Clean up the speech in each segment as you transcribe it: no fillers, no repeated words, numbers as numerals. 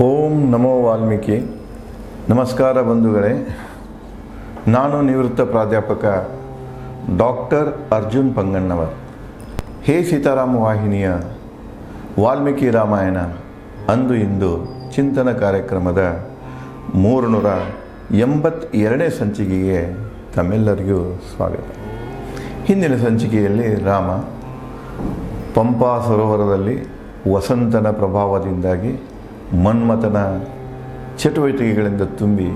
ಓಂ ನಮೋ ವಾಲ್ಮೀಕಿ. ನಮಸ್ಕಾರ ಬಂಧುಗಳೇ, ನಾನು ನಿವೃತ್ತ ಪ್ರಾಧ್ಯಾಪಕ ಡಾಕ್ಟರ್ ಅರ್ಜುನ್ ಪಂಗಣ್ಣವರ್. ಹೇ ಸೀತಾರಾಮ ವಾಹಿನಿಯ ವಾಲ್ಮೀಕಿ ರಾಮಾಯಣ ಅಂದು ಇಂದು ಚಿಂತನ ಕಾರ್ಯಕ್ರಮದ 382ನೇ ಸಂಚಿಕೆಗೆ ತಮ್ಮೆಲ್ಲರಿಗೂ ಸ್ವಾಗತ. ಹಿಂದಿನ ಸಂಚಿಕೆಯಲ್ಲಿ ರಾಮ ಪಂಪಾ ಸರೋವರದಲ್ಲಿ ವಸಂತನ ಪ್ರಭಾವದಿಂದಾಗಿ ಮನ್ಮಥನ ಚಟುವಟಿಕೆಗಳಿಂದ ತುಂಬಿ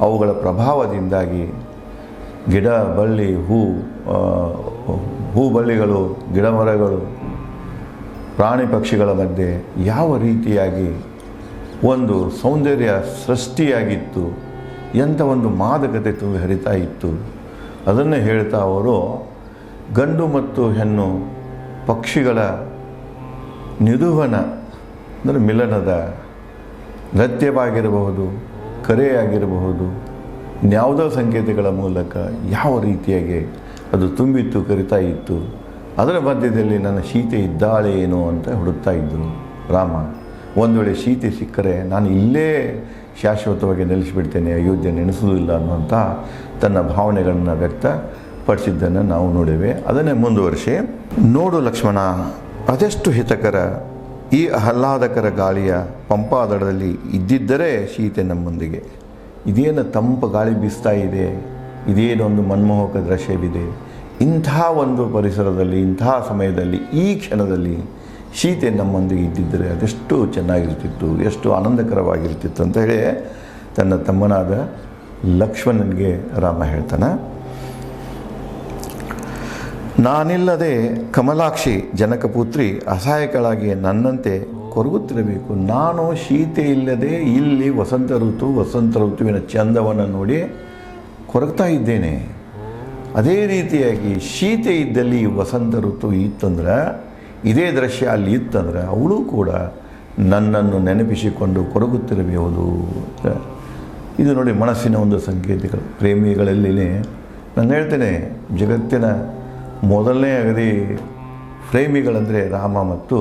ಅವುಗಳ ಪ್ರಭಾವದಿಂದಾಗಿ ಗಿಡ ಬಳ್ಳಿ ಹೂಬಳ್ಳಿಗಳು ಗಿಡಮರಗಳು ಪ್ರಾಣಿ ಪಕ್ಷಿಗಳ ಮಧ್ಯೆ ಯಾವ ರೀತಿಯಾಗಿ ಒಂದು ಸೌಂದರ್ಯ ಸೃಷ್ಟಿಯಾಗಿತ್ತು, ಎಂಥ ಒಂದು ಮಾದಕತೆ ತುಂಬಿ ಹರಿತಾ ಇತ್ತು, ಅದನ್ನು ಹೇಳ್ತಾ ಅವರು ಗಂಡು ಮತ್ತು ಹೆಣ್ಣು ಪಕ್ಷಿಗಳ ನಿಧುವನ ಅಂದರೆ ಮಿಲನದ ನೃತ್ಯವಾಗಿರಬಹುದು, ಕರೆಯಾಗಿರಬಹುದು, ಇನ್ಯಾವುದೋ ಸಂಕೇತಗಳ ಮೂಲಕ ಯಾವ ರೀತಿಯಾಗಿ ಅದು ತುಂಬಿತ್ತು, ಕರಿತಾ ಇತ್ತು. ಅದರ ಮಧ್ಯದಲ್ಲಿ ನನ್ನ ಸೀತೆ ಇದ್ದಾಳೆ ಏನೋ ಅಂತ ಹುಡುಕ್ತಾ ಇದ್ದರು ರಾಮ. ಒಂದು ವೇಳೆ ಸೀತೆ ಸಿಕ್ಕರೆ ನಾನು ಇಲ್ಲೇ ಶಾಶ್ವತವಾಗಿ ನೆಲೆಸಿಬಿಡ್ತೇನೆ, ಅಯೋಧ್ಯೆ ನೆನೆಸುವುದಿಲ್ಲ ಅನ್ನುವಂಥ ತನ್ನ ಭಾವನೆಗಳನ್ನು ವ್ಯಕ್ತಪಡಿಸಿದ್ದನ್ನು ನಾವು ನೋಡಿವೆ. ಅದನ್ನೇ ಮುಂದುವರಿಸಿ, ನೋಡು ಲಕ್ಷ್ಮಣ, ಅದೆಷ್ಟು ಹಿತಕರ ಈ ಆಹ್ಲಾದಕರ ಗಾಳಿಯ ಪಂಪಾದಡದಲ್ಲಿ ಇದ್ದಿದ್ದರೆ ಸೀತೆ ನಮ್ಮೊಂದಿಗೆ. ಇದೇನು ತಂಪು ಗಾಳಿ ಬೀಸ್ತಾ ಇದೆ, ಇದೇನೊಂದು ಮನ್ಮೋಹಕ ದೃಶ್ಯವಿದೆ. ಇಂಥ ಒಂದು ಪರಿಸರದಲ್ಲಿ, ಇಂಥ ಸಮಯದಲ್ಲಿ, ಈ ಕ್ಷಣದಲ್ಲಿ ಸೀತೆ ನಮ್ಮೊಂದಿಗೆ ಇದ್ದಿದ್ದರೆ ಅದೆಷ್ಟು ಚೆನ್ನಾಗಿರ್ತಿತ್ತು, ಎಷ್ಟು ಆನಂದಕರವಾಗಿರ್ತಿತ್ತು ಅಂತ ಹೇಳಿ ತನ್ನ ತಮ್ಮನಾದ ಲಕ್ಷ್ಮಣನಿಗೆ ರಾಮ ಹೇಳ್ತಾನೆ. ನಾನಿಲ್ಲದೆ ಕಮಲಾಕ್ಷಿ ಜನಕಪುತ್ರಿ ಅಸಹಾಯಕಳಾಗಿ ನನ್ನಂತೆ ಕೊರಗುತ್ತಿರಬೇಕು. ನಾನು ಸೀತೆ ಇಲ್ಲದೆ ಇಲ್ಲಿ ವಸಂತ ಋತುವಿನ ಚಂದವನ್ನು ನೋಡಿ ಕೊರಗ್ತಾ ಇದ್ದೇನೆ. ಅದೇ ರೀತಿಯಾಗಿ ಸೀತೆ ಇದ್ದಲ್ಲಿ ವಸಂತ ಋತು ಇತ್ತಂದ್ರೆ, ಇದೇ ದೃಶ್ಯ ಅಲ್ಲಿ ಇತ್ತಂದ್ರೆ ಅವಳು ಕೂಡ ನನ್ನನ್ನು ನೆನಪಿಸಿಕೊಂಡು ಕೊರಗುತ್ತಿರಬಹುದು. ಇದು ನೋಡಿ ಮನಸ್ಸಿನ ಒಂದು ಸಂಕೇತಗಳು. ಪ್ರೇಮಿಗಳಲ್ಲಿ ನಾನು ಹೇಳ್ತೇನೆ, ಜಗತ್ತಿನ ಮೊದಲನೇ ಅಗದಿ ಪ್ರೇಮಿಗಳಂದರೆ ರಾಮ ಮತ್ತು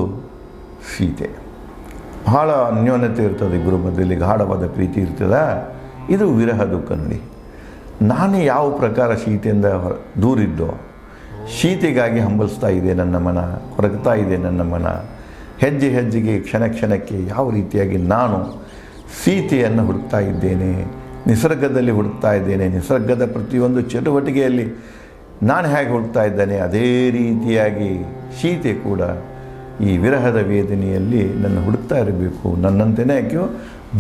ಸೀತೆ. ಬಹಳ ಅನ್ಯೋನ್ಯತೆ ಇರ್ತದೆ ಇಬ್ಬರ ಮಧ್ಯದಲ್ಲಿ, ಗಾಢವಾದ ಪ್ರೀತಿ ಇರ್ತದೆ. ಇದು ವಿರಹ ದುಃಖ ನೋಡಿ. ನಾನು ಯಾವ ಪ್ರಕಾರ ಸೀತೆಯಿಂದ ದೂರಿದ್ದೋ, ಸೀತೆಗಾಗಿ ಹಂಬಲಿಸ್ತಾ ಇದೆ ನನ್ನ ಮನ, ಕೊರಗ್ತಾ ಇದೆ ನನ್ನ ಮನ. ಹೆಜ್ಜೆ ಹೆಜ್ಜೆಗೆ ಕ್ಷಣ ಕ್ಷಣಕ್ಕೆ ಯಾವ ರೀತಿಯಾಗಿ ನಾನು ಸೀತೆಯನ್ನು ಹುಡುಕ್ತಾ ಇದ್ದೇನೆ, ನಿಸರ್ಗದಲ್ಲಿ ಹುಡುಕ್ತಾ ಇದ್ದೇನೆ. ನಿಸರ್ಗದ ಪ್ರತಿಯೊಂದು ಚಟುವಟಿಕೆಯಲ್ಲಿ ನಾನು ಹೇಗೆ ಹುಡುಕ್ತಾ ಇದ್ದೇನೆ, ಅದೇ ರೀತಿಯಾಗಿ ಸೀತೆ ಕೂಡ ಈ ವಿರಹದ ವೇದನೆಯಲ್ಲಿ ನನ್ನ ಹುಡುಕ್ತಾ ಇರಬೇಕು, ನನ್ನಂತೆಯೇ ಆಕೆಯು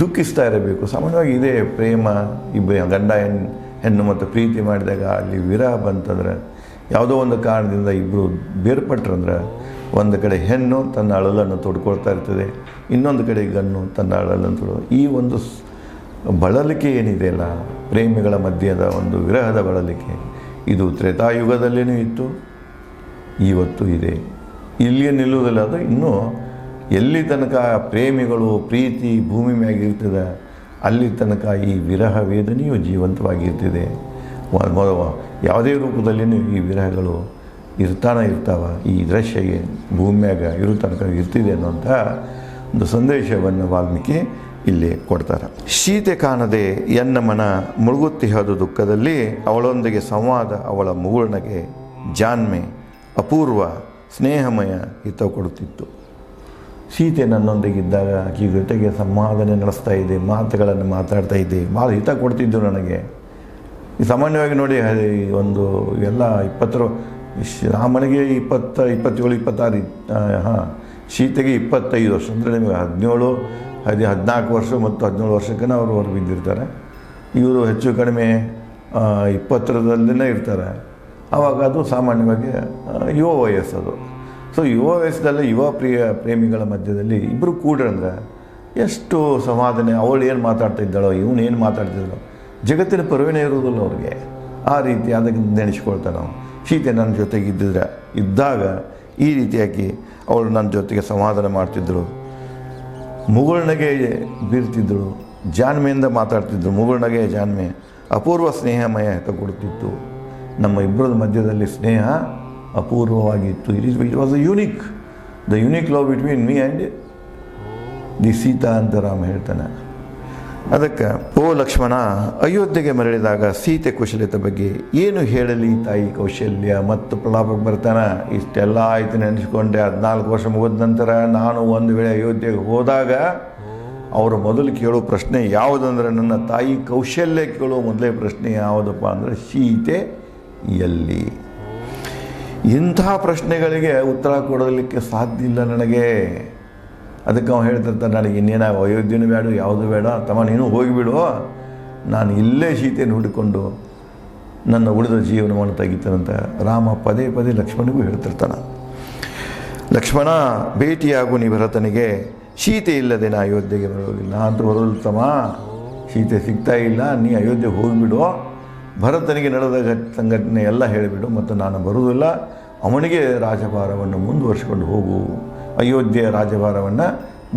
ದುಃಖಿಸ್ತಾ ಇರಬೇಕು. ಸಾಮಾನ್ಯವಾಗಿ ಇದೇ ಪ್ರೇಮ, ಗಂಡ ಹೆಣ್ಣು ಮತ್ತು ಪ್ರೀತಿ ಮಾಡಿದಾಗ ಅಲ್ಲಿ ವಿರಹ ಬಂತಂದ್ರೆ, ಯಾವುದೋ ಒಂದು ಕಾರಣದಿಂದ ಇಬ್ಬರು ಬೇರ್ಪಟ್ರಂದ್ರೆ, ಒಂದು ಕಡೆ ಹೆಣ್ಣು ತನ್ನ ಅಳಲನ್ನು ತೊಡ್ಕೊಳ್ತಾ ಇರ್ತದೆ, ಇನ್ನೊಂದು ಕಡೆ ಗಂಡು ತನ್ನ ಅಳಲನ್ನು ತೊಡೋ. ಈ ಒಂದು ಬಳಲಿಕೆ ಏನಿದೆಯಲ್ಲ, ಪ್ರೇಮಿಗಳ ಮಧ್ಯದ ಒಂದು ವಿರಹದ ಬಳಲಿಕೆ, ಇದು ತ್ರೇತಾಯುಗದಲ್ಲಿಯೂ ಇತ್ತು, ಇವತ್ತು ಇದೆ. ಇಲ್ಲಿಯೇ ನಿಲ್ಲುವುದಿಲ್ಲ. ಅದು ಇನ್ನೂ ಎಲ್ಲಿ ತನಕ ಪ್ರೇಮಿಗಳು ಪ್ರೀತಿ ಭೂಮಿ ಮ್ಯಾಗಿರ್ತದೆ, ಅಲ್ಲಿ ತನಕ ಈ ವಿರಹ ವೇದನೆಯು ಜೀವಂತವಾಗಿರ್ತಿದೆ. ಯಾವುದೇ ರೂಪದಲ್ಲಿಯೂ ಈ ವಿರಹಗಳು ಇರ್ತಾವ. ಈ ದೃಶ್ಯ ಭೂಮಿಯಾಗ ಇರೋ ತನಕ ಇರ್ತಿದೆ ಅನ್ನುವಂಥ ಒಂದು ಸಂದೇಶವನ್ನು ವಾಲ್ಮೀಕಿ ಇಲ್ಲಿ ಕೊಡ್ತಾರೆ. ಸೀತೆ ಕಾಣದೆ ಎನ್ನ ಮನ ಮುಳುಗುತ್ತಿಹದು ದುಃಖದಲ್ಲಿ, ಅವಳೊಂದಿಗೆ ಸಂವಾದ ಅವಳ ಮುಗುಳ್ನಗೆ ಜಾನ್ಮೆ ಅಪೂರ್ವ ಸ್ನೇಹಮಯ ಹಿತ ಕೊಡುತ್ತಿತ್ತು. ಸೀತೆ ನನ್ನೊಂದಿಗಿದ್ದಾಗ ಆಕೆ ಜೊತೆಗೆ ಸಂವಾದನೆ ನಡೆಸ್ತಾ ಇದೆ, ಮಾತುಗಳನ್ನು ಮಾತಾಡ್ತಾ ಇದ್ದೆ, ಭಾಳ ಹಿತ ಕೊಡ್ತಿದ್ದು ನನಗೆ. ಸಾಮಾನ್ಯವಾಗಿ ನೋಡಿ, ಒಂದು ಎಲ್ಲ ರಾಮನಿಗೆ 27, 26, ಸೀತೆಗೆ 25 ವರ್ಷ, ಅಂದರೆ ನಿಮಗೆ 14 ವರ್ಷ ಮತ್ತು 17 ವರ್ಷಕ್ಕೇ ಅವರು ಹೊರ ಬಿದ್ದಿರ್ತಾರೆ. ಇವರು ಹೆಚ್ಚು ಕಡಿಮೆ 20ರಲ್ಲೇ ಇರ್ತಾರೆ. ಆವಾಗ ಅದು ಸಾಮಾನ್ಯವಾಗಿ ಯುವ ವಯಸ್ಸದು. ಸೊ ಯುವ ವಯಸ್ಸದಲ್ಲಿ ಪ್ರೇಮಿಗಳ ಮಧ್ಯದಲ್ಲಿ ಇಬ್ಬರು ಕೂಡ್ರಂದ್ರೆ ಎಷ್ಟು ಸಮಾಧಾನ. ಅವಳು ಏನು ಮಾತಾಡ್ತಾ ಇದ್ದಾಳೋ, ಇವನು ಏನು ಮಾತಾಡ್ತಿದ್ದಾಳೋ, ಜಗತ್ತಿನ ಪರವೇನೇ ಇರುವುದಿಲ್ಲ ಅವ್ರಿಗೆ. ಆ ರೀತಿ ಅದಕ್ಕೆ ನೆನೆಸ್ಕೊಳ್ತಾನೆ ನಾವು. ಸೀತೆ ನನ್ನ ಜೊತೆಗೆ ಇದ್ದಾಗ ಈ ರೀತಿಯಾಗಿ ಅವಳು ನನ್ನ ಜೊತೆಗೆ ಸಂವಾದ ಮಾಡ್ತಿದ್ದಳು, ಮುಗುಳ್ನಗೆ ಬೀರ್ತಿದ್ದಳು, ಜಾಣ್ಮೆಯಿಂದ ಮಾತಾಡ್ತಿದ್ರು. ಮುಗುಳ್ನಗೆ ಜಾಣ್ಮೆ ಅಪೂರ್ವ ಸ್ನೇಹಮಯ ಕೊಡ್ತಿತ್ತು. ನಮ್ಮ ಇಬ್ಬರದ ಮಧ್ಯದಲ್ಲಿ ಸ್ನೇಹ ಅಪೂರ್ವವಾಗಿತ್ತು. It was the unique love between me and the Sita ಅಂತ ರಾಮ ಹೇಳ್ತಾನೆ. ಅದಕ್ಕೆ ಓ ಲಕ್ಷ್ಮಣ, ಅಯೋಧ್ಯೆಗೆ ಮರಳಿದಾಗ ಸೀತೆ ಕುಶಲತೆ ಬಗ್ಗೆ ಏನು ಹೇಳಲಿ ತಾಯಿ ಕೌಶಲ್ಯ ಮತ್ತು ಪ್ರಲಾಪಕ್ಕೆ ಬರ್ತಾನೆ. ಇಷ್ಟೆಲ್ಲ ಆಯ್ತು ನೆನೆಸ್ಕೊಂಡೆ. 14 ವರ್ಷ ಮುಗಿದ ನಂತರ ನಾನು ಒಂದು ವೇಳೆ ಅಯೋಧ್ಯೆಗೆ ಹೋದಾಗ ಅವರು ಮೊದಲು ಕೇಳೋ ಪ್ರಶ್ನೆ ಯಾವುದಂದ್ರೆ, ನನ್ನ ತಾಯಿ ಕೌಶಲ್ಯ ಕೇಳೋ ಮೊದಲೇ ಪ್ರಶ್ನೆ ಯಾವುದಪ್ಪ ಅಂದರೆ ಸೀತೆ ಎಲ್ಲಿ. ಇಂಥ ಪ್ರಶ್ನೆಗಳಿಗೆ ಉತ್ತರ ಕೊಡಲಿಕ್ಕೆ ಸಾಧ್ಯ ಇಲ್ಲ ನನಗೆ. ಅದಕ್ಕೆ ಅವ್ನು ಹೇಳ್ತಿರ್ತಾನೆ, ನನಗೆ ಇನ್ನೇನು ಅಯೋಧ್ಯೆನೂ ಬೇಡ, ಯಾವುದು ಬೇಡ, ತಮ್ಮ ನೀನು ಹೋಗಿಬಿಡು, ನಾನು ಇಲ್ಲೇ ಸೀತೆಯನ್ನು ಹುಡುಕೊಂಡು ನನ್ನ ಉಳಿದ ಜೀವನವನ್ನು ತೆಗಿತಾನಂತ ರಾಮ ಪದೇ ಪದೇ ಲಕ್ಷ್ಮಣನಿಗೂ ಹೇಳ್ತಿರ್ತಾನೆ. ಲಕ್ಷ್ಮಣ, ಭೇಟಿಯಾಗು ನೀ ಭರತನಿಗೆ, ಸೀತೆ ಇಲ್ಲದೆ ನಾ ಅಯೋಧ್ಯೆಗೆ ಬರೋದಿಲ್ಲ. ನಾ ಅಂತೂ ಬರೋದಿಲ್ಲ ತಮ್ಮ, ಸೀತೆ ಸಿಗ್ತಾ ಇಲ್ಲ, ನೀ ಅಯೋಧ್ಯೆಗೆ ಹೋಗಿಬಿಡು, ಭರತನಿಗೆ ನಡೆದ ಸಂಘಟನೆ ಎಲ್ಲ ಹೇಳಿಬಿಡು, ಮತ್ತು ನಾನು ಬರುವುದಿಲ್ಲ, ಅವನಿಗೆ ರಾಜಭಾರವನ್ನು ಮುಂದುವರ್ಸ್ಕೊಂಡು ಹೋಗು, ಅಯೋಧ್ಯೆಯ ರಾಜಭಾರವನ್ನು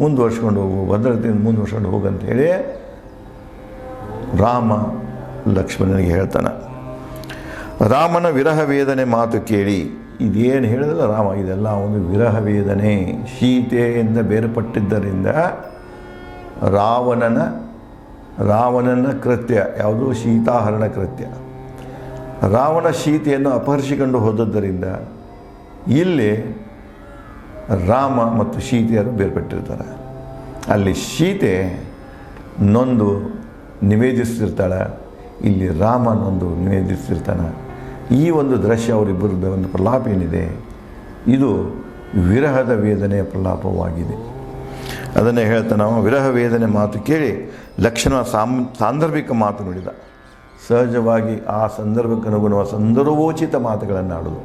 ಮುಂದುವರ್ಸ್ಕೊಂಡು ಹೋಗು, ಭದ್ರತೆಯನ್ನು ಮುಂದುವರ್ಸ್ಕೊಂಡು ಹೋಗಂತ ಹೇಳಿ ರಾಮ ಲಕ್ಷ್ಮಣನಿಗೆ ಹೇಳ್ತಾನೆ. ರಾಮನ ವಿರಹ ವೇದನೆ ಮಾತು ಕೇಳಿ, ಇದೇನು ಹೇಳಿದಲ್ಲ ರಾಮ, ಇದೆಲ್ಲ ಒಂದು ವಿರಹ ವೇದನೆ. ಸೀತೆಯಿಂದ ಬೇರ್ಪಟ್ಟಿದ್ದರಿಂದ ರಾವಣನ ಕೃತ್ಯ ಯಾವುದು, ಸೀತಾಹರಣ ಕೃತ್ಯ. ರಾವಣ ಸೀತೆಯನ್ನು ಅಪಹರಿಸಿಕೊಂಡು ಹೋದದ್ದರಿಂದ ಇಲ್ಲಿ ರಾಮ ಮತ್ತು ಸೀತೆಯರು ಬೇರ್ಪಟ್ಟಿರ್ತಾರೆ. ಅಲ್ಲಿ ಸೀತೆ ನೊಂದು ನಿವೇದಿಸ್ತಿರ್ತಾಳೆ, ಇಲ್ಲಿ ರಾಮ ನೊಂದು ನಿವೇದಿಸ್ತಿರ್ತಾನೆ. ಈ ಒಂದು ದೃಶ್ಯ ಅವರಿಬ್ಬರದ ಒಂದು ಪ್ರಲಾಪ ಏನಿದೆ, ಇದು ವಿರಹದ ವೇದನೆಯ ಪ್ರಲಾಪವಾಗಿದೆ. ಅದನ್ನೇ ಹೇಳ್ತಾನೆ ನಾವು. ವಿರಹ ವೇದನೆ ಮಾತು ಕೇಳಿ ಲಕ್ಷ್ಮಣ ಸಾಂದರ್ಭಿಕ ಮಾತು ನುಡಿದ. ಸಹಜವಾಗಿ ಆ ಸಂದರ್ಭಕ್ಕೆ ಅನುಗುಣವಾದ ಸಂದರ್ಭೋಚಿತ ಮಾತುಗಳನ್ನು ಆಡೋದು.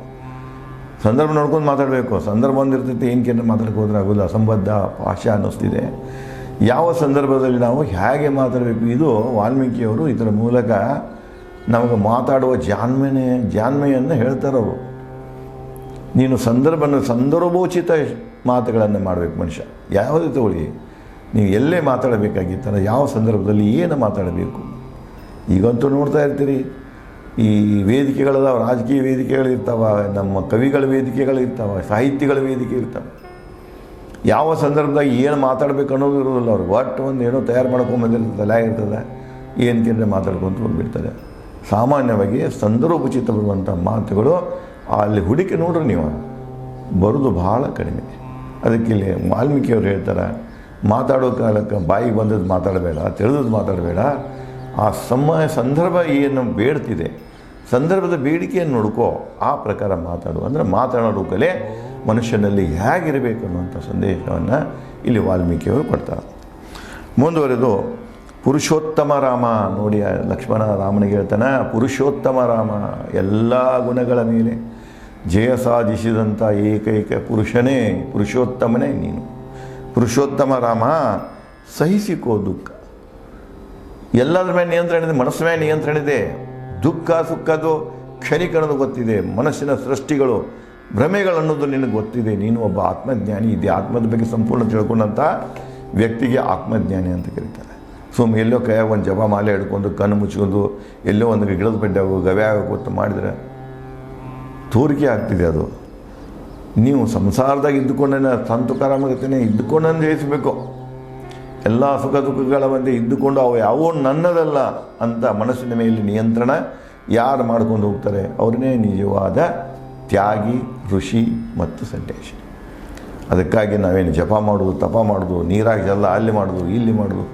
ಸಂದರ್ಭ ನೋಡ್ಕೊಂಡು ಮಾತಾಡಬೇಕು. ಸಂದರ್ಭ ಒಂದಿರ್ತೈತೆ, ಏನಕ್ಕೆ ಮಾತಾಡಕ್ಕೆ ಹೋದ್ರೆ ಆಗೋದು, ಅಸಂಬದ್ಧ ಭಾಷೆ ಅನ್ನಿಸ್ತಿದೆ. ಯಾವ ಸಂದರ್ಭದಲ್ಲಿ ನಾವು ಹೇಗೆ ಮಾತಾಡಬೇಕು, ಇದು ವಾಲ್ಮೀಕಿಯವರು ಇದರ ಮೂಲಕ ನಮಗೆ ಮಾತಾಡುವ ಜಾಣ್ಮೆಯನ್ನು ಹೇಳ್ತಾರವರು. ನೀನು ಸಂದರ್ಭೋಚಿತ ಮಾತುಗಳನ್ನು ಮಾಡಬೇಕು ಮನುಷ್ಯ. ಯಾವುದೇ ತಗೊಳ್ಳಿ, ನೀವು ಎಲ್ಲೇ ಮಾತಾಡಬೇಕಾಗಿತ್ತಲ್ಲ, ಯಾವ ಸಂದರ್ಭದಲ್ಲಿ ಏನು ಮಾತಾಡಬೇಕು. ಈಗಂತೂ ನೋಡ್ತಾ ಇರ್ತೀರಿ, ಈ ವೇದಿಕೆಗಳದಾವ, ರಾಜಕೀಯ ವೇದಿಕೆಗಳಿರ್ತಾವೆ, ನಮ್ಮ ಕವಿಗಳ ವೇದಿಕೆಗಳಿರ್ತಾವೆ, ಸಾಹಿತ್ಯಗಳ ವೇದಿಕೆ ಇರ್ತಾವೆ. ಯಾವ ಸಂದರ್ಭದಾಗ ಏನು ಮಾತಾಡಬೇಕು ಅನ್ನೋದು ಇರೋದಿಲ್ಲ. ಅವ್ರಿಗೆ ಒಟ್ಟು ಒಂದು ಏನೋ ತಯಾರು ಮಾಡ್ಕೊಂಬಂದಿರ್ತದೆ, ತಲೆ ಇರ್ತದೆ, ಏನಕ್ಕೆ ಮಾತಾಡ್ಕೊಂತ ಹೋಗ್ಬಿಡ್ತಾರೆ. ಸಾಮಾನ್ಯವಾಗಿ ಸಂದರ್ಭೋಚಿತ ಬರುವಂಥ ಮಾತುಗಳು ಅಲ್ಲಿ ಹುಡುಕಿ ನೋಡ್ರಿ ನೀವು, ಬರೋದು ಭಾಳ ಕಡಿಮೆ. ಅದಕ್ಕೆ ಇಲ್ಲಿ ವಾಲ್ಮೀಕಿಯವರು ಹೇಳ್ತಾರೆ, ಮಾತಾಡೋ ಕಾಲಕ್ಕೆ ಬಾಯಿಗೆ ಬಂದದ್ದು ಮಾತಾಡಬೇಡ, ತಿಳಿದದ್ದು ಮಾತಾಡಬೇಡ. ಆ ಸಂದರ್ಭ ಏನು ಬೇಡ್ತಿದೆ, ಸಂದರ್ಭದ ಬೇಡಿಕೆಯನ್ನು ನೋಡ್ಕೋ, ಆ ಪ್ರಕಾರ ಮಾತಾಡು. ಅಂದರೆ ಮಾತನಾಡೋ ಕಲೆ ಮನುಷ್ಯನಲ್ಲಿ ಹೇಗಿರಬೇಕು ಅನ್ನುವಂಥ ಸಂದೇಶವನ್ನು ಇಲ್ಲಿ ವಾಲ್ಮೀಕಿಯವರು ಕೊಡ್ತಾರೆ. ಮುಂದುವರೆದು ಪುರುಷೋತ್ತಮ ರಾಮ ನೋಡಿ, ಲಕ್ಷ್ಮಣ ರಾಮನಿಗೆ ಹೇಳ್ತಾನೆ, ಪುರುಷೋತ್ತಮ ರಾಮ, ಎಲ್ಲ ಗುಣಗಳ ಮೇಲೆ ಜಯ ಸಾಧಿಸಿದಂಥ ಏಕೈಕ ಪುರುಷನೇ, ಪುರುಷೋತ್ತಮನೇ ನೀನು. ಪುರುಷೋತ್ತಮ ರಾಮ, ಸಹಿಸಿಕೋ ದುಃಖ. ಎಲ್ಲದ್ರ ಮೇಲೆ ನಿಯಂತ್ರಣ ಇದೆ, ಮನಸ್ಸು ಮೇಲೆ ನಿಯಂತ್ರಣ ಇದೆ. ದುಃಖ ಸುಖದ್ದು ಕ್ಷಣಿಕ ಅನ್ನೋದು ಗೊತ್ತಿದೆ. ಮನಸ್ಸಿನ ಸೃಷ್ಟಿಗಳು ಭ್ರಮೆಗಳನ್ನೋದು ನಿನಗೆ ಗೊತ್ತಿದೆ. ನೀನು ಒಬ್ಬ ಆತ್ಮಜ್ಞಾನಿ ಇದೆ. ಆತ್ಮದ ಬಗ್ಗೆ ಸಂಪೂರ್ಣ ತಿಳ್ಕೊಂಡಂಥ ವ್ಯಕ್ತಿಗೆ ಆತ್ಮಜ್ಞಾನಿ ಅಂತ ಕರೀತಾರೆ. ಸುಮ್ಮನೆ ಎಲ್ಲೋ ಕೈಯಾಗ ಒಂದು ಜಪ ಮಾಲೆ ಹಿಡ್ಕೊಂಡು ಕಣ್ಣು ಮುಚ್ಕೊಂಡು ಎಲ್ಲೋ ಒಂದು ಗಿಡದ ಬೆಡ್ಡಾಗು ಗವ್ಯಾಗ ಗೊತ್ತು ಮಾಡಿದರೆ ತೋರಿಕೆ ಆಗ್ತಿದೆ. ಅದು ನೀವು ಸಂಸಾರದಾಗ ಇದ್ದುಕೊಂಡೇ ಸಂತುಕಾರಾಮಗತಿನೇ ಇದ್ದುಕೊಂಡನ್ನು ಜಯಿಸಬೇಕು. ಎಲ್ಲ ಸುಖ ದುಃಖಗಳ ಮಧ್ಯೆ ಇದ್ದುಕೊಂಡು ಅವು ಯಾವೋ ನನ್ನದಲ್ಲ ಅಂತ ಮನಸ್ಸಿನ ಮೇಲೆ ನಿಯಂತ್ರಣ ಯಾರು ಮಾಡ್ಕೊಂಡು ಹೋಗ್ತಾರೆ ಅವ್ರನ್ನೇ ನಿಜವಾದ ತ್ಯಾಗಿ, ಋಷಿ ಮತ್ತು ಸನ್ಯಾಸಿ. ಅದಕ್ಕಾಗಿ ನಾವೇನು ಜಪ ಮಾಡೋದು, ತಪ ಮಾಡೋದು, ನೀರಾಗಿ ಜಲ್ಲ ಅಲ್ಲಿ ಮಾಡೋದು, ಇಲ್ಲಿ ಮಾಡೋದು,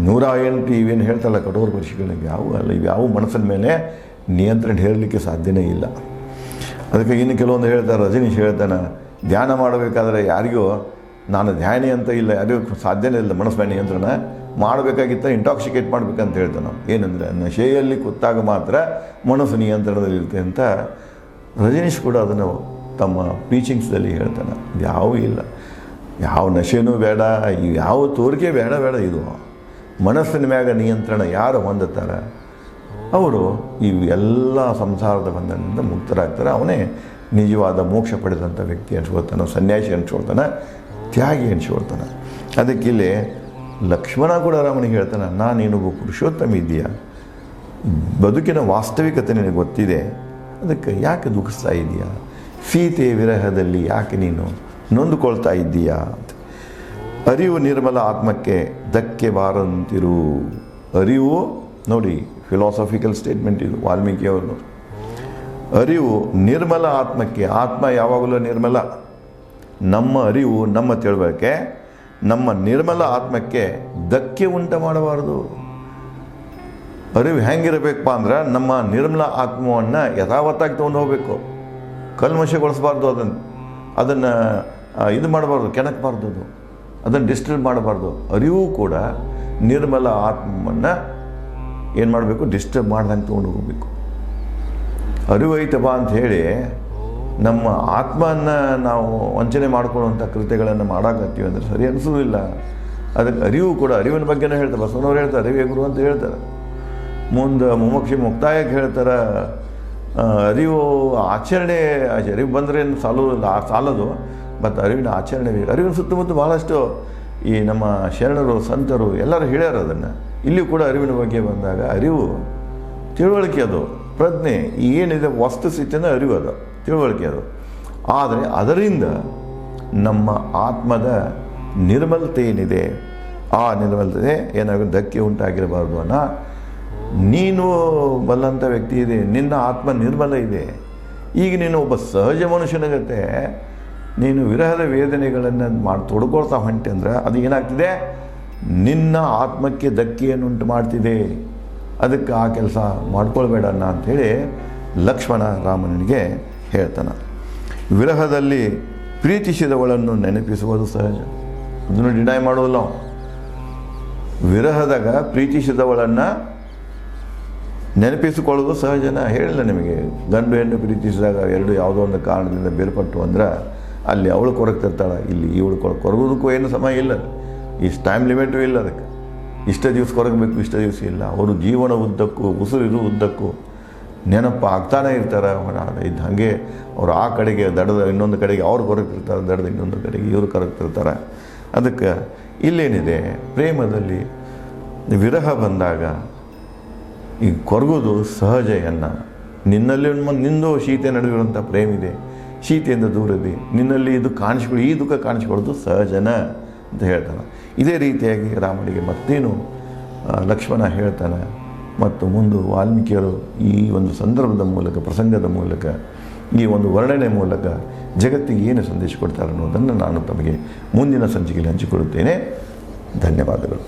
108 ಇವೇನು ಹೇಳ್ತಾರಲ್ಲ ಕಠೋರ ಪರೀಕ್ಷೆಗಳಿಗೆ, ಯಾವೂ ಅಲ್ಲ. ಇವ್ಯಾವ ಮನಸ್ಸಿನ ಮೇಲೆ ನಿಯಂತ್ರಣ ಹೇರಲಿಕ್ಕೆ ಸಾಧ್ಯನೇ ಇಲ್ಲ. ಅದಕ್ಕೆ ಇನ್ನು ಕೆಲವೊಂದು ಹೇಳ್ತಾರೆ, ರಜನೀಶ್ ಹೇಳ್ತಾನೆ, ಧ್ಯಾನ ಮಾಡಬೇಕಾದ್ರೆ ಯಾರಿಗೂ ನಾನು ಧ್ಯಾನಿ ಅಂತ ಇಲ್ಲ, ಯಾರಿಗೂ ಸಾಧ್ಯನೇ ಇಲ್ಲ ಮನಸ್ಸು ಮೇಲೆ ನಿಯಂತ್ರಣ ಮಾಡಬೇಕಾಗಿತ್ತ ಇಂಟಾಕ್ಸಿಕೇಟ್ ಮಾಡಬೇಕಂತ ಹೇಳ್ತಾನೆ ನಾವು. ಏನಂದರೆ ನಶೆಯಲ್ಲಿ ಕೂತಾಗ ಮಾತ್ರ ಮನಸ್ಸು ನಿಯಂತ್ರಣದಲ್ಲಿರುತ್ತೆ ಅಂತ ರಜನೀಶ್ ಕೂಡ ಅದನ್ನು ತಮ್ಮ ಟೀಚಿಂಗ್ಸ್ದಲ್ಲಿ ಹೇಳ್ತಾನೆ. ಯಾವೂ ಇಲ್ಲ, ಯಾವ ನಶೆನೂ ಬೇಡ, ಯಾವ ತೋರಿಕೆ ಬೇಡ ಇದು ಮನಸ್ಸಿನ ಮ್ಯಾಗ ನಿಯಂತ್ರಣ ಯಾರು ಹೊಂದುತ್ತಾರೆ ಅವರು ಇವೆಲ್ಲ ಸಂಸಾರದ ಬಂಧನದಿಂದ ಮುಕ್ತರಾಗ್ತಾರೆ. ಅವನೇ ನಿಜವಾದ ಮೋಕ್ಷ ಪಡೆದಂಥ ವ್ಯಕ್ತಿ ಅನ್ಸ್ಕೊಳ್ತಾನೆ, ಸನ್ಯಾಸಿ ಅನ್ಸ್ಕೊಳ್ತಾನೆ, ತ್ಯಾಗಿ ಅನ್ಸ್ಕೊಳ್ತಾನೆ. ಅದಕ್ಕಿಲ್ಲಿ ಲಕ್ಷ್ಮಣ ಕೂಡ ರಾಮನಿಗೆ ಹೇಳ್ತಾನೆ, ನೀನೊಬ್ಬ ಪುರುಷೋತ್ತಮ ಇದೆಯಾ, ಬದುಕಿನ ವಾಸ್ತವಿಕತೆ ನಿನಗೆ ಗೊತ್ತಿದೆ, ಅದಕ್ಕೆ ಯಾಕೆ ದುಃಖಿಸ್ತಾ ಇದೆಯಾ, ಸೀತೆ ವಿರಹದಲ್ಲಿ ಯಾಕೆ ನೀನು ನೊಂದುಕೊಳ್ತಾ ಇದ್ದೀಯಾ ಅಂತ. ಅರಿವು ನಿರ್ಮಲ ಆತ್ಮಕ್ಕೆ ಧಕ್ಕೆ ಬಾರಂತಿರು. ಅರಿವು ನೋಡಿ, ಫಿಲಾಸಫಿಕಲ್ ಸ್ಟೇಟ್ಮೆಂಟ್ ಇದು ವಾಲ್ಮೀಕಿಯವರು. ಅರಿವು ನಿರ್ಮಲ ಆತ್ಮಕ್ಕೆ, ಆತ್ಮ ಯಾವಾಗಲೂ ನಿರ್ಮಲ, ನಮ್ಮ ಅರಿವು ನಮ್ಮ ತಿಳುವಳಿಕೆ ನಮ್ಮ ನಿರ್ಮಲ ಆತ್ಮಕ್ಕೆ ಧಕ್ಕೆ ಉಂಟು ಮಾಡಬಾರ್ದು. ಅರಿವು ಹೆಂಗಿರಬೇಕಪ್ಪ ಅಂದ್ರೆ ನಮ್ಮ ನಿರ್ಮಲ ಆತ್ಮವನ್ನು ಯಥಾವತ್ತಾಗಿ ತೊಗೊಂಡು ಹೋಗಬೇಕು, ಕಲ್ಮಶಗೊಳಿಸಬಾರ್ದು, ಅದನ್ನು ಇದು ಮಾಡಬಾರ್ದು, ಕೆಣಕಬಾರ್ದು, ಅದನ್ನು ಡಿಸ್ಟರ್ಬ್ ಮಾಡಬಾರ್ದು. ಅರಿವು ಕೂಡ ನಿರ್ಮಲ ಆತ್ಮವನ್ನು ಏನು ಮಾಡಬೇಕು, ಡಿಸ್ಟರ್ಬ್ ಮಾಡ್ದಂಗೆ ತೊಗೊಂಡು ಹೋಗಬೇಕು. ಅರಿವು ಐತಪ್ಪ ಅಂಥೇಳಿ ನಮ್ಮ ಆತ್ಮವನ್ನು ನಾವು ವಂಚನೆ ಮಾಡ್ಕೊಳ್ಳುವಂಥ ಕೃತ್ಯಗಳನ್ನು ಮಾಡೋಕತ್ತೀವಿ ಅಂದರೆ ಸರಿ ಅನಿಸೋದಿಲ್ಲ. ಅದಕ್ಕೆ ಅರಿವು ಕೂಡ, ಅರಿವಿನ ಬಗ್ಗೆನೇ ಹೇಳ್ತಾರೆ, ಬಸವನವ್ರು ಹೇಳ್ತಾರೆ ಅರಿವೇ ಗುರು ಅಂತ ಹೇಳ್ತಾರೆ. ಮುಂದೆ ಮುಮುಕ್ಷಿ ಮುಕ್ತಾಯಕ್ಕೆ ಹೇಳ್ತಾರೆ, ಅರಿವು ಆಚರಣೆ, ಅರಿವು ಬಂದರೆ ಏನು ಸಾಲದು, ಮತ್ತು ಅರಿವಿನ ಆಚರಣೆ ಬೇಕು. ಅರಿವಿನ ಸುತ್ತಮುತ್ತ ಭಾಳಷ್ಟು ಈ ನಮ್ಮ ಶರಣರು ಸಂತರು ಎಲ್ಲರೂ ಹೇಳ್ಯಾರ ಅದನ್ನು. ಇಲ್ಲಿಯೂ ಕೂಡ ಅರಿವಿನ ಬಗ್ಗೆ ಬಂದಾಗ ಅರಿವು ತಿಳುವಳಿಕೆ, ಅದು ಪ್ರಜ್ಞೆ, ಏನಿದೆ ವಸ್ತುಸ್ಥಿತಿನ ಅರಿವು, ಅದು ತಿಳುವಳಿಕೆ ಅದು. ಆದರೆ ಅದರಿಂದ ನಮ್ಮ ಆತ್ಮದ ನಿರ್ಮಲತೆ ಏನಿದೆ, ಆ ನಿರ್ಮಲತೆ ಏನಾಗ ಧಕ್ಕೆ ಉಂಟಾಗಿರಬಾರ್ದು ಅನ್ನೋ. ನೀನು ಬಲ್ಲಂಥ ವ್ಯಕ್ತಿ ಇದೆ, ನಿನ್ನ ಆತ್ಮ ನಿರ್ಮಲ ಇದೆ. ಈಗ ನೀನು ಒಬ್ಬ ಸಹಜ ಮನುಷ್ಯನಾಗತ್ತೆ ನೀನು ವಿರಹದ ವೇದನೆಗಳನ್ನು ತೊಡ್ಕೊಳ್ತಾ ಹೊಂಟೆ ಅಂದ್ರೆ ಅದು ಏನಾಗ್ತಿದೆ, ನಿನ್ನ ಆತ್ಮಕ್ಕೆ ಧಕ್ಕೆಯನ್ನುಂಟು ಮಾಡ್ತಿದೆ. ಅದಕ್ಕೆ ಆ ಕೆಲಸ ಮಾಡ್ಕೊಳ್ಬೇಡ ಅಂಥೇಳಿ ಲಕ್ಷ್ಮಣ ರಾಮನಿಗೆ ಹೇಳ್ತಾನೆ. ವಿರಹದಲ್ಲಿ ಪ್ರೀತಿಸಿದವಳನ್ನು ನೆನಪಿಸುವುದು ಸಹಜ, ಅದನ್ನು ಡಿನೈ ಮಾಡೋದಿಲ್ಲ ನಾವು. ವಿರಹದಾಗ ಪ್ರೀತಿಸಿದವಳನ್ನು ನೆನಪಿಸಿಕೊಳ್ಳೋದು ಸಹಜನ. ಹೇಳಿಲ್ಲ ನಿಮಗೆ, ಗಂಡು ಹೆಣ್ಣು ಪ್ರೀತಿಸಿದಾಗ ಎರಡು ಯಾವುದೋ ಒಂದು ಕಾರಣದಿಂದ ಬೇರ್ಪಟ್ಟು ಅಂದ್ರೆ ಅಲ್ಲಿ ಅವಳು ಕೊರಗ್ತಿರ್ತಾಳೆ, ಇಲ್ಲಿ ಇವಳು ಕೊರಗೋದಕ್ಕೂ ಏನು ಸಮಯ ಇಲ್ಲ, ಇಷ್ಟು ಟೈಮ್ ಲಿಮಿಟು ಇಲ್ಲ, ಅದಕ್ಕೆ ಇಷ್ಟ ದಿವಸ ಕೊರಗಬೇಕು, ಇಷ್ಟ ದಿವಸ ಇಲ್ಲ. ಅವರು ಜೀವನ ಉದ್ದಕ್ಕೂ, ಉಸಿರು ಉದ್ದಕ್ಕೂ ನೆನಪು ಆಗ್ತಾನೆ ಇರ್ತಾರೆ. ಇದು ಹಾಗೆ ಅವರು ಆ ಕಡೆಗೆ ದಡದ ಇನ್ನೊಂದು ಕಡೆಗೆ ಅವ್ರು ಕೊರಗ್ತಿರ್ತಾರೆ, ದಡದ ಇನ್ನೊಂದು ಕಡೆಗೆ ಇವರು ಕೊರಗ್ತಿರ್ತಾರೆ. ಅದಕ್ಕೆ ಇಲ್ಲೇನಿದೆ, ಪ್ರೇಮದಲ್ಲಿ ವಿರಹ ಬಂದಾಗ ಈ ಕೊರಗೋದು ಸಹಜ ಎನ್ನ. ನಿನ್ನಲ್ಲಿ ನಿಂದು ಸೀತೆ ನಡುವಿರುವಂಥ ಪ್ರೇಮ ಇದೆ, ಸೀತೆಯಿಂದ ದೂರದಿ ನಿನ್ನಲ್ಲಿ ಇದು ಕಾಣಿಸ್ಕೊಳ್ಳಿ, ಈ ದುಃಖ ಕಾಣಿಸ್ಕೊಳ್ಳೋದು ಸಹಜನ ಅಂತ ಹೇಳ್ತಾನೆ. ಇದೇ ರೀತಿಯಾಗಿ ರಾಮನಿಗೆ ಮತ್ತೇನು ಲಕ್ಷ್ಮಣ ಹೇಳ್ತಾನೆ. ಮತ್ತು ಮುಂದೆ ವಾಲ್ಮೀಕಿಯರು ಈ ಒಂದು ಸಂದರ್ಭದ ಮೂಲಕ, ಪ್ರಸಂಗದ ಮೂಲಕ, ಈ ಒಂದು ವರ್ಣನೆ ಮೂಲಕ ಜಗತ್ತಿಗೆ ಏನು ಸಂದೇಶ ಕೊಡ್ತಾರೆ ಅನ್ನೋದನ್ನು ನಾನು ತಮಗೆ ಮುಂದಿನ ಸಂಚಿಕೆಯಲ್ಲಿ ಹಂಚಿಕೊಳ್ಳುತ್ತೇನೆ. ಧನ್ಯವಾದಗಳು.